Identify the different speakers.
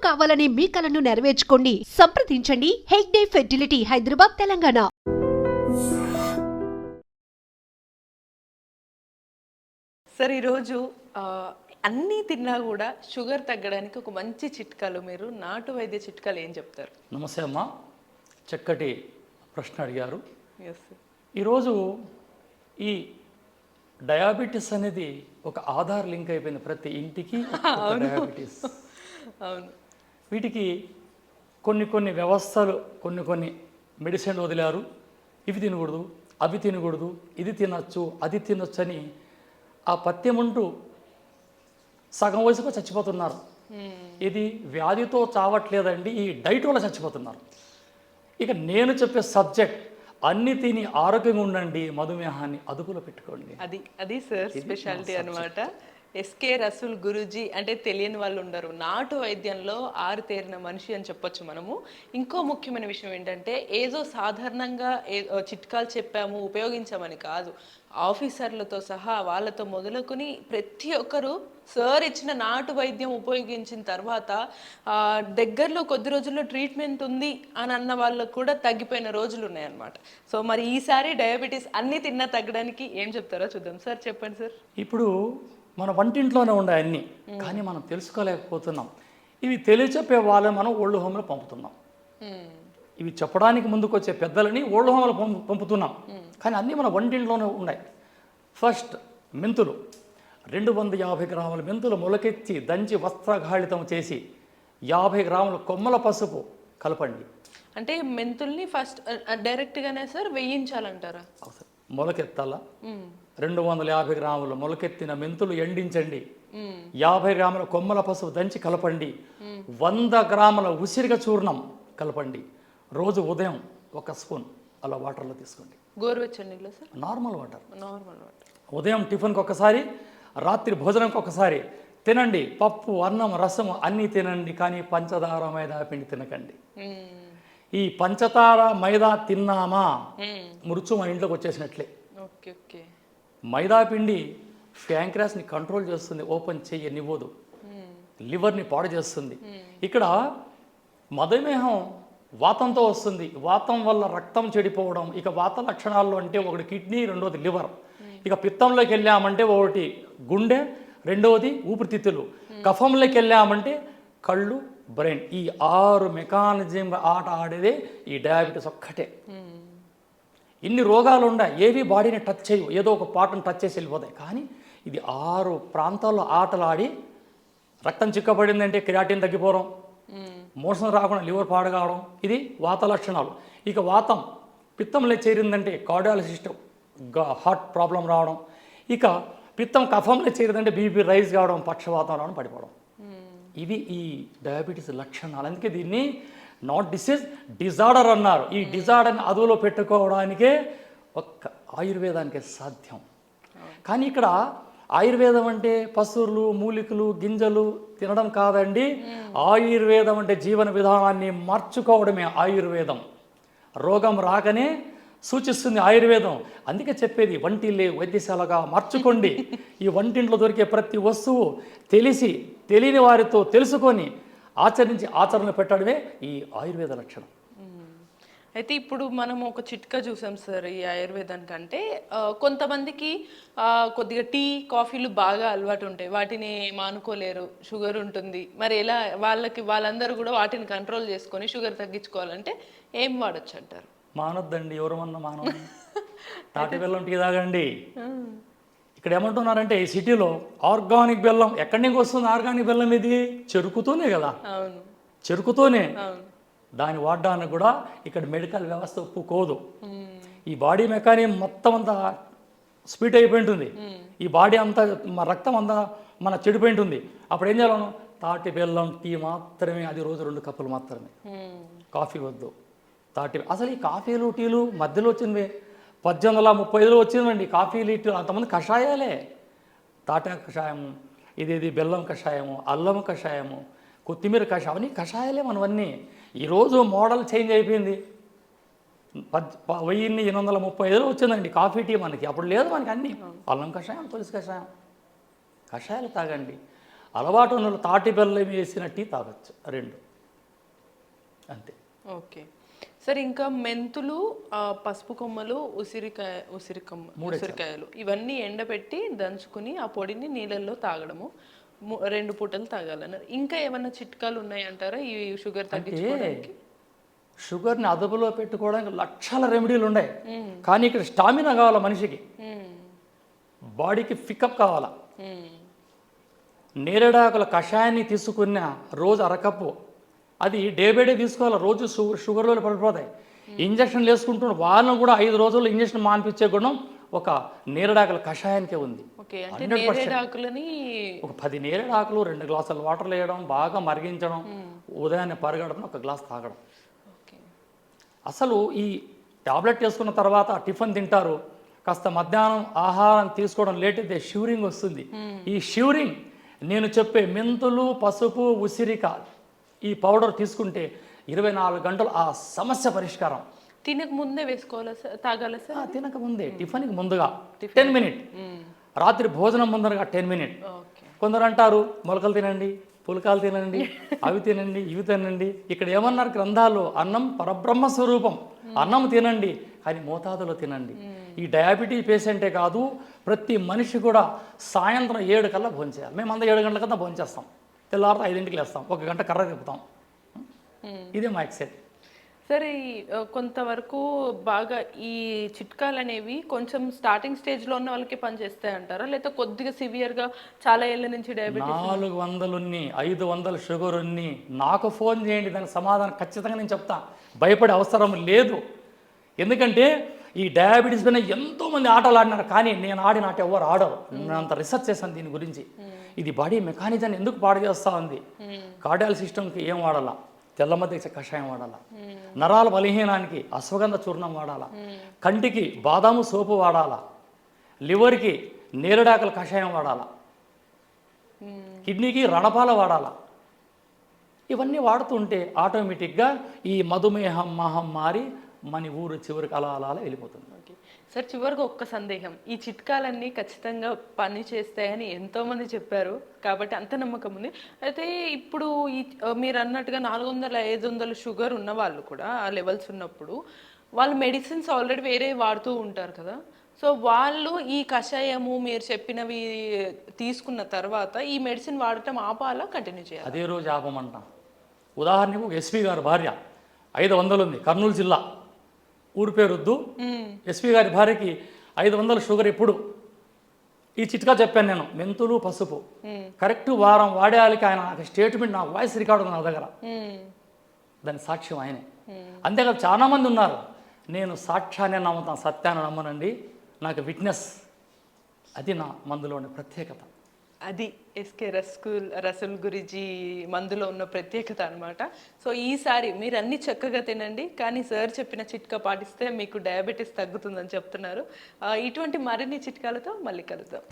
Speaker 1: కావాలనే మీ కలను నెరవేర్చుకోండి. సంప్రదించండి హెగ్డే ఫెర్టిలిటీ, హైదరాబాద్, తెలంగాణ.
Speaker 2: సార్ ఈరోజు అన్నీ తిన్నా కూడా షుగర్ తగ్గడానికి ఒక మంచి చిట్కాలు, మీరు నాటు వైద్య చిట్కాలు ఏం చెప్తారు?
Speaker 3: నమస్తే అమ్మ, చక్కటి ప్రశ్న అడిగారు.
Speaker 2: ఎస్.
Speaker 3: ఈరోజు ఈ డయాబెటీస్ అనేది ఒక ఆధార్ లింక్ అయిపోయింది ప్రతి ఇంటికి. డయాబెటీస్
Speaker 2: అవును.
Speaker 3: వీటికి కొన్ని వ్యవస్థలు కొన్ని మెడిసిన్లు వదిలారు. ఇవి తినకూడదు, అవి తినకూడదు, ఇది తినచ్చు, అది తినొచ్చు అని ఆ పత్యముంటూ సగం వయసులో చచ్చిపోతున్నారు. ఇది వ్యాధితో చావట్లేదండి, ఈ డైట్ వల్ల చచ్చిపోతున్నారు. ఇక నేను చెప్పే సబ్జెక్ట్, అన్ని తిని ఆరోగ్యంగా ఉండండి, మధుమేహాన్ని అదుపులో పెట్టుకోండి.
Speaker 2: అది సార్ స్పెషాలిటీ అనమాట. ఎస్కే రసూల్ గురూజీ అంటే తెలియని వాళ్ళు ఉండరు. నాటు వైద్యంలో ఆరుతేరిన మనిషి అని చెప్పొచ్చు మనము. ఇంకో ముఖ్యమైన విషయం ఏంటంటే, ఏదో సాధారణంగా చిట్కాలు చెప్పాము ఉపయోగించామని కాదు, ఆఫీసర్లతో సహా వాళ్ళతో మొదలుకొని ప్రతి ఒక్కరు సార్ ఇచ్చిన నాటు వైద్యం ఉపయోగించిన తర్వాత దగ్గరలో కొద్ది రోజుల్లో ట్రీట్మెంట్ ఉంది అని అన్న వాళ్ళకు కూడా తగ్గిపోయిన రోజులు ఉన్నాయన్నమాట. సో మరి ఈసారి డయాబెటీస్ అన్నీ తిన్నా తగ్గడానికి ఏం చెప్తారో చూద్దాం. సార్ చెప్పండి సార్.
Speaker 3: ఇప్పుడు మన వంటింట్లోనే ఉన్నాయి అన్నీ, కానీ మనం తెలుసుకోలేకపోతున్నాం. ఇవి తెలియచెప్పే వాళ్ళని మనం ఓల్డ్ హోమ్లో పంపుతున్నాం. ఇవి చెప్పడానికి ముందుకు వచ్చే పెద్దలని ఓల్డ్ హోమ్లో పంపుతున్నాం, కానీ అన్నీ మన వంటింట్లోనే ఉన్నాయి. ఫస్ట్ మెంతులు, 250 గ్రాముల మెంతులు మొలకెత్తి దంచి వస్త్రఘాళితం చేసి 50 గ్రాముల కొమ్మల పసుపు కలపండి.
Speaker 2: అంటే మెంతుల్ని ఫస్ట్ డైరెక్ట్గానే సార్ వేయించాలంటారా?
Speaker 3: మొలకెత్తాలా. 250 గ్రాముల మొలకెత్తిన మెంతులు ఎండించండి. 50 గ్రాముల కొమ్మల పసుపు దంచి కలపండి. 100 గ్రాముల ఉసిరిక చూర్ణం కలపండి. రోజు ఉదయం 1 స్పూన్ అలా వాటర్లో తీసుకోండి.
Speaker 2: గోరువెచ్చని నీళ్ళు సార్?
Speaker 3: Normal water.
Speaker 2: వాటర్.
Speaker 3: ఉదయం టిఫిన్కి ఒకసారి, రాత్రి భోజనంకి ఒకసారి తినండి. పప్పు, అన్నం, రసం అన్నీ తినండి, కానీ పంచదార, మైదా పిండి తినకండి. ఈ పంచదార, మైదా తిన్నామా మృత్యు మన ఇంట్లోకి వచ్చేసినట్లే.
Speaker 2: ఓకే.
Speaker 3: మైదా పిండి ప్యాంక్రాస్ని కంట్రోల్ చేస్తుంది, ఓపెన్ చెయ్యనివ్వదు, లివర్ని పాడు చేస్తుంది. ఇక్కడ మధుమేహం వాతంతో వస్తుంది. వాతం వల్ల రక్తం చెడిపోవడం. ఇక వాత లక్షణాల్లో అంటే ఒకటి కిడ్నీ, రెండోది లివర్. ఇక పిత్తంలోకి వెళ్ళామంటే ఒకటి గుండె, రెండవది ఊపిరితిత్తులు. కఫంలోకి వెళ్ళామంటే కళ్ళు, బ్రెయిన్. ఈ 6 మెకానిజం ఆట ఆడేదే ఈ డయాబెటీస్ ఒక్కటే. ఇన్ని రోగాలు ఉన్నాయి, ఏవి బాడీని టచ్ చేయవు, ఏదో ఒక పార్ట్ని టచ్ చేసి వెళ్ళిపోతాయి. కానీ ఇది 6 ప్రాంతాల్లో ఆటలాడి రక్తం చిక్కబడిందంటే క్రియాటిన్ తగ్గిపోవడం, మోషన్ రాకుండా లివర్ పాడు కావడం, ఇది వాత లక్షణాలు. ఇక వాతం పిత్తంలో చేరిందంటే కార్డియాలజిస్ట్ హార్ట్ ప్రాబ్లం రావడం. ఇక పిత్తం కఫంలో చేరిందంటే బీపీ రైజ్ కావడం, పక్షవాతం రావడం, పడిపోవడం. ఇవి ఈ డయాబెటీస్ లక్షణాలు. అందుకే దీన్ని నాట్ డిసీజ్, డిజార్డర్ అన్నారు. ఈ డిజార్డర్ని అదుపులో పెట్టుకోవడానికే ఒక్క ఆయుర్వేదానికే సాధ్యం. కానీ ఇక్కడ ఆయుర్వేదం అంటే పసురులు, మూలికలు, గింజలు తినడం కాదండి. ఆయుర్వేదం అంటే జీవన విధానాన్ని మార్చుకోవడమే ఆయుర్వేదం. రోగం రాకనే సూచిస్తుంది ఆయుర్వేదం. అందుకే చెప్పేది వంటిల్లే వైద్యశాలగా మార్చుకోండి. ఈ వంటింట్లో దొరికే ప్రతి వస్తువు తెలియని వారితో తెలుసుకొని ఆచరించి ఆచరణ పెట్టడమే ఈ ఆయుర్వేద లక్షణం.
Speaker 2: అయితే ఇప్పుడు మనం ఒక చిట్కా చూసాం సార్ ఈ ఆయుర్వేదానికి. అంటే కొంతమందికి కొద్దిగా టీ, కాఫీలు బాగా అలవాటు ఉంటాయి, వాటిని మానుకోలేరు, షుగర్ ఉంటుంది. మరి ఎలా వాళ్ళందరూ కూడా వాటిని కంట్రోల్ చేసుకొని షుగర్ తగ్గించుకోవాలంటే ఏం వాడచ్చు అంటారు?
Speaker 3: మానొద్దండి, ఎవరమన్నా మానవ. తాటి బెల్లం టీ తాగండి. ఇక్కడ ఏమంటున్నారంటే ఈ సిటీలో ఆర్గానిక్ బెల్లం ఎక్కడి నుంచి వస్తుంది? ఆర్గానిక్ బెల్లం ఇది చెరుకుతోనే కదా.
Speaker 2: అవును,
Speaker 3: చెరుకుతోనే. దాన్ని వాడడానికి కూడా ఇక్కడ మెడికల్ వ్యవస్థ ఒప్పుకోదు. ఈ బాడీ మెకానిజం మొత్తం అంతా స్పీడ్ అయిపోయి ఉంటుంది. ఈ బాడీ అంతా రక్తం అంతా మన చెడిపోయి ఉంటుంది. అప్పుడు ఏం చేయాలను? తాటి బెల్లం టీ మాత్రమే, అది రోజు 2 కప్పులు మాత్రమే. కాఫీ వద్దు. అసలు ఈ కాఫీలు, టీలు మధ్యలో వచ్చినవి 1835లో వచ్చిందండి. కాఫీలు, టీలు అంతమంది కషాయాలే. తాటా కషాయము, ఇది బెల్లం కషాయము, అల్లం కషాయము, కొత్తిమీర కషాయం, అవన్నీ కషాయాలే మనవన్నీ. ఈరోజు మోడల్ చేంజ్ అయిపోయింది. 1835లో వచ్చిందండి కాఫీ, టీ మనకి. అప్పుడు లేదు మనకి. అన్నీ అల్లం కషాయం, తులసి కషాయం, కషాయాలు తాగండి. అలవాటు ఉన్న వాళ్ళు తాటి బెల్లం వేసిన టీ తాగొచ్చు 2 అంతే.
Speaker 2: ఓకే సరే, ఇంకా మెంతులు, పసుపు కొమ్మలు, ఉసిరికాయలు ఇవన్నీ ఎండబెట్టి దంచుకుని ఆ పొడిని నీళ్ళల్లో తాగడము 2 పూటలు తాగాలన్నారు. ఇంకా ఏమన్నా చిట్కాలు ఉన్నాయంటారా ఈ షుగర్ తగ్గించుకోవడానికి?
Speaker 3: షుగర్ని అదుపులో పెట్టుకోవడానికి లక్షల రెమెడీలు ఉన్నాయి, కానీ ఇక్కడ స్టామినా కావాలా మనిషికి, బాడీకి పికప్ కావాలా. నేరేడాకుల కషాయాన్ని తీసుకున్న రోజు అరకప్పు, అది డే బై డే తీసుకోవాలి. రోజు షుగర్లో పడిపోతాయి. ఇంజక్షన్లు వేసుకుంటున్న వాళ్ళను కూడా 5 రోజుల్లో ఇంజక్షన్ మాన్పించే గుణం ఒక నేరేడాకుల కషాయానికే ఉంది.
Speaker 2: ఓకే, అంటే నేరేడాకులని
Speaker 3: ఒక 10 నేరేడాకులు 2 గ్లాసుల వాటర్లు వేయడం, బాగా మరిగించడం, ఉదయాన్నే పరిగడపడం, 1 గ్లాస్ తాగడం. అసలు ఈ టాబ్లెట్ వేసుకున్న తర్వాత టిఫిన్ తింటారు, కాస్త మధ్యాహ్నం ఆహారం తీసుకోవడం లేట్ అయితే షివరింగ్ వస్తుంది. ఈ షివరింగ్ నేను చెప్పే మెంతులు, పసుపు, ఉసిరిక ఈ పౌడర్ తీసుకుంటే 24 గంటలు ఆ సమస్య పరిష్కారం.
Speaker 2: తినక ముందే వేసుకోవాలా సార్, తాగాలా సార్?
Speaker 3: తినక ముందే, టిఫిన్కి ముందుగా 10 మినిట్, రాత్రి భోజనం ముందరగా 10 మినిట్. కొందరు అంటారు మొలకలు తినండి, పులకాలు తినండి, అవి తినండి, ఇవి తినండి. ఇక్కడ ఏమన్నారు గ్రంథాలు, అన్నం పరబ్రహ్మ స్వరూపం, అన్నం తినండి కానీ మోతాదులో తినండి. ఈ డయాబెటీస్ పేషెంటే కాదు, ప్రతి మనిషి కూడా సాయంత్రం 7 కల్లా భోంచేయాలి. మేము 7 గంటల కన్నా భోంచేస్తాం, తెల్లారితో 5ంటికి లేస్తాం, 1 గంట కర్ర తిప్పుతాం. ఇదే మా ఎక్సైట్.
Speaker 2: సరే, కొంతవరకు బాగా ఈ చిట్కాలు అనేవి కొంచెం స్టార్టింగ్ స్టేజ్లో ఉన్న వాళ్ళకి పనిచేస్తాయి అంటారా, లేకపోతే కొద్దిగా సివియర్గా చాలా ఏళ్ళ నుంచి డయాబెటీస్
Speaker 3: 400 ఉన్ని 500 షుగర్ ఉన్ని నాకు ఫోన్ చేయండి, దానికి సమాధానం ఖచ్చితంగా నేను చెప్తా. భయపడే అవసరం లేదు. ఎందుకంటే ఈ డయాబెటీస్ పైన ఎంతోమంది ఆటలు ఆడినారు, కానీ నేను ఆడిన ఆట ఎవరు ఆడరు. నేను అంత రీసెర్చ్ చేశాను దీని గురించి. ఇది బాడీ మెకానిజాన్ని ఎందుకు పాడు చేస్తూ ఉంది. కార్డియాల్ సిస్టమ్కి ఏం వాడాలా, తెల్లమద్ద కషాయం వాడాలా, నరాల బలహీనానికి అశ్వగంధ చూర్ణం వాడాలా, కంటికి బాదాము సోపు వాడాలా, లివర్కి నేరేడాకుల కషాయం వాడాలా, కిడ్నీకి రణపాల వాడాలా. ఇవన్నీ వాడుతుంటే ఆటోమేటిక్గా ఈ మధుమేహం మహమ్మారి మన ఊరు చివరికి అలా అలా వెళ్ళిపోతుంది.
Speaker 2: సార్, చివరికి ఒక్క సందేహం, ఈ చిట్కాలన్నీ ఖచ్చితంగా పని చేస్తాయని ఎంతోమంది చెప్పారు కాబట్టి అంత నమ్మకం ఉంది. అయితే ఇప్పుడు ఈ మీరు అన్నట్టుగా 400-500 షుగర్ ఉన్న వాళ్ళు కూడా ఆ లెవెల్స్ ఉన్నప్పుడు వాళ్ళు మెడిసిన్స్ ఆల్రెడీ వేరే వాడుతూ ఉంటారు కదా, సో వాళ్ళు ఈ కషాయము మీరు చెప్పినవి తీసుకున్న తర్వాత ఈ మెడిసిన్ వాడటం ఆపాలా, కంటిన్యూ చేయాలి?
Speaker 3: అదే రోజు ఆపమంట. ఉదాహరణకు ఎస్పీ గారి భార్య 500 ఉంది, కర్నూలు జిల్లా, ఊరి పేరొద్దు. ఎస్పీ గారి భార్యకి 500 షుగర్. ఎప్పుడు ఈ చిట్కా చెప్పాను నేను, మెంతులు, పసుపు కరెక్ట్ వారం వాడేయాలికి ఆయన నాకు స్టేట్మెంట్, నా వాయిస్ రికార్డు ఉంది నా దగ్గర, దాని సాక్ష్యం ఆయనే. అంతేకాదు చాలా మంది ఉన్నారు, నేను సాక్ష్యాన్ని నమ్ముతాను, సత్యాన్ని నమ్మనండి, నాకు విట్నెస్. అది నా మందులో ఉండే ప్రత్యేకత.
Speaker 2: అది ఎస్కే రసూల్ గురూజీ మందులో ఉన్న ప్రత్యేకత అనమాట. సో ఈసారి మీరు అన్ని చక్కగా తినండి, కానీ సార్ చెప్పిన చిట్కా పాటిస్తే మీకు డయాబెటీస్ తగ్గుతుందని చెప్తున్నారు. ఇటువంటి మరిన్ని చిట్కాలతో మళ్ళీ కలుద్దాం.